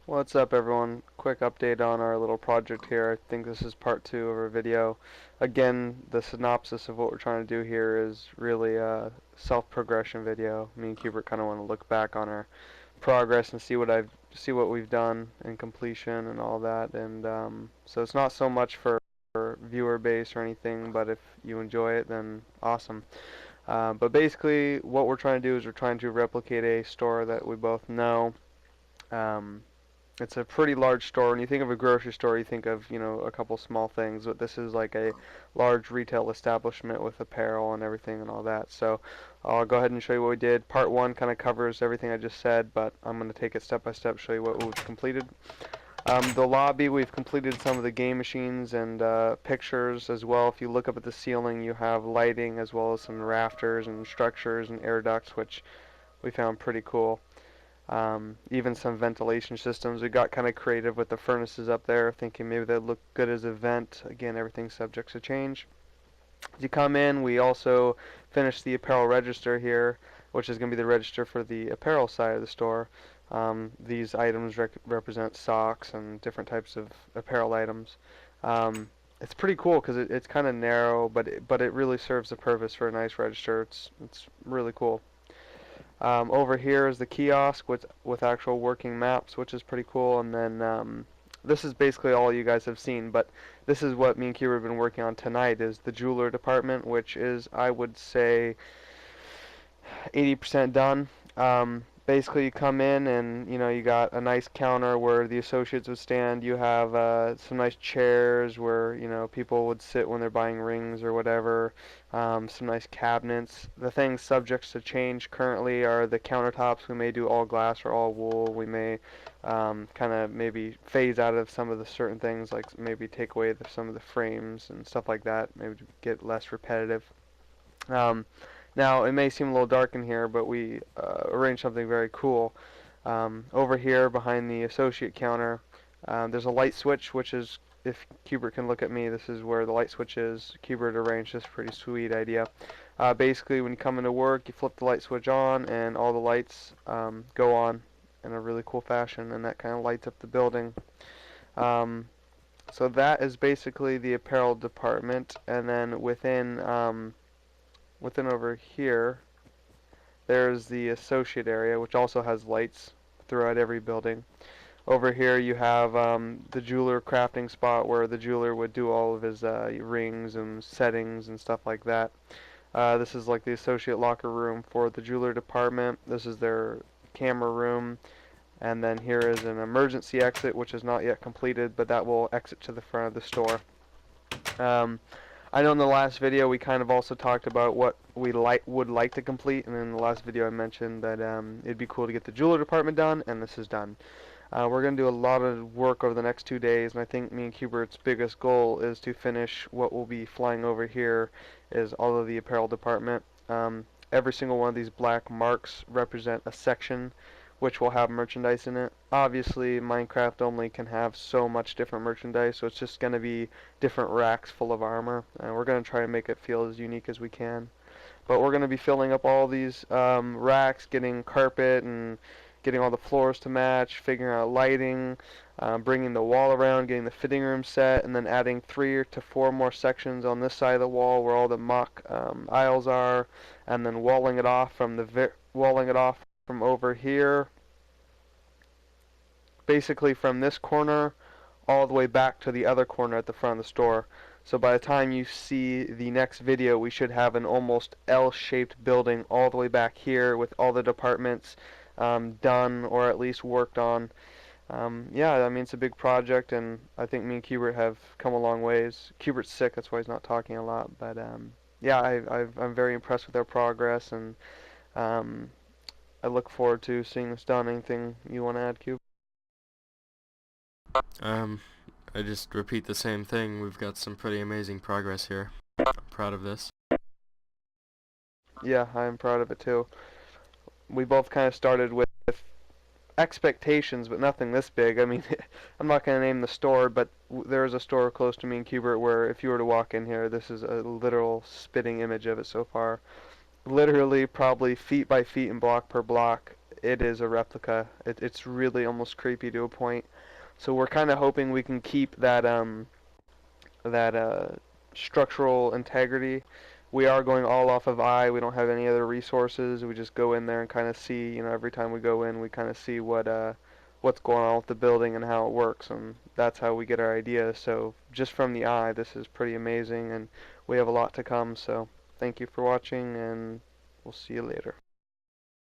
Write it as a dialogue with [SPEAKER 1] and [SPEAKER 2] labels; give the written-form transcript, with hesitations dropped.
[SPEAKER 1] What's up, everyone? Quick update on our little project here. I think this is part two of our video. Again, the synopsis of what we're trying to do here is really a self-progression video. Me and Cubert kind of want to look back on our progress and see what we've done in completion and all that. And so it's not so much for viewer base or anything, but if you enjoy it, then awesome. But basically, what we're trying to do is we're trying to replicate a store that we both know. Um, it's a pretty large store. When you think of a grocery store, you think of, a couple small things, but this is like a large retail establishment with apparel and everything and all that. So I'll go ahead and show you what we did. Part one kind of covers everything I just said, but I'm going to take it step by step, show you what we've completed. The lobby, we've completed some of the game machines and pictures as well. If you look up at the ceiling, you have lighting as well as some rafters and structures and air ducts, which we found pretty cool. Even some ventilation systems. We got kind of creative with the furnaces up there, thinking maybe they'd look good as a vent. Again, everything's subject to change. As you come in, we also finished the apparel register here, which is going to be the register for the apparel side of the store. These items represent socks and different types of apparel items. It's pretty cool because it's kind of narrow, but it really serves the purpose for a nice register. It's really cool. Over here is the kiosk with actual working maps, which is pretty cool. And then this is basically all you guys have seen, but this is what me and Kira have been working on tonight is the jeweler department, which is, I would say, 80% done. Basically, you come in and you got a nice counter where the associates would stand. You have some nice chairs where people would sit when they're buying rings or whatever. Some nice cabinets. The things subjects to change currently are the countertops. We may do all glass or all wool. We may kind of maybe phase out of some of the certain things, like maybe take away some of the frames and stuff like that. Maybe to get less repetitive. Um, Now, it may seem a little dark in here, but we arranged something very cool. Over here, behind the associate counter, there's a light switch, which is, if Cubert can look at me, this is where the light switch is. Cubert arranged this pretty sweet idea. Basically, when you come into work, you flip the light switch on, and all the lights go on in a really cool fashion, and that kind of lights up the building. So that is basically the apparel department, and then within over here, there's the associate area, which also has lights throughout every building. Over here you have the jeweler crafting spot where the jeweler would do all of his rings and settings and stuff like that. This is like the associate locker room for the jeweler department. This is their camera room. And then here is an emergency exit, which is not yet completed, but that will exit to the front of the store. I know in the last video we kind of also talked about what we would like to complete, and in the last video I mentioned that it'd be cool to get the jeweler department done, and this is done. We're going to do a lot of work over the next 2 days, and I think me and Cubert's biggest goal is to finish what will be flying over here is all of the apparel department. Every single one of these black marks represent a section which will have merchandise in it. Obviously, Minecraft only can have so much different merchandise, so it's just going to be different racks full of armor. And we're going to try to make it feel as unique as we can. But we're going to be filling up all these racks, getting carpet and getting all the floors to match, figuring out lighting, bringing the wall around, getting the fitting room set, and then adding 3 to 4 more sections on this side of the wall where all the mock aisles are, and then walling it off from over here, basically from this corner all the way back to the other corner at the front of the store. So by the time you see the next video, we should have an almost L-shaped building all the way back here with all the departments done or at least worked on. Yeah, I mean, it's a big project, and I think me and Cubert have come a long ways. Cubert's sick, that's why he's not talking a lot, but yeah, I'm very impressed with our progress, and I look forward to seeing this done. Anything you want to add, Cube?
[SPEAKER 2] Um, I just repeat the same thing. We've got some pretty amazing progress here. I'm proud of this.
[SPEAKER 1] Yeah, I'm proud of it too. We both kind of started with expectations, but nothing this big. I mean, I'm not going to name the store, but there is a store close to me in Cubert where if you were to walk in here, this is a literal spitting image of it so far. Literally, probably feet by feet and block per block, it is a replica. It's really almost creepy to a point. So we're kind of hoping we can keep that structural integrity. We are going all off of eye. We don't have any other resources. We just go in there and kind of see, every time we go in, we kind of see what's going on with the building and how it works, and that's how we get our ideas. So just from the eye, this is pretty amazing, and we have a lot to come. So thank you for watching, and we'll see you later.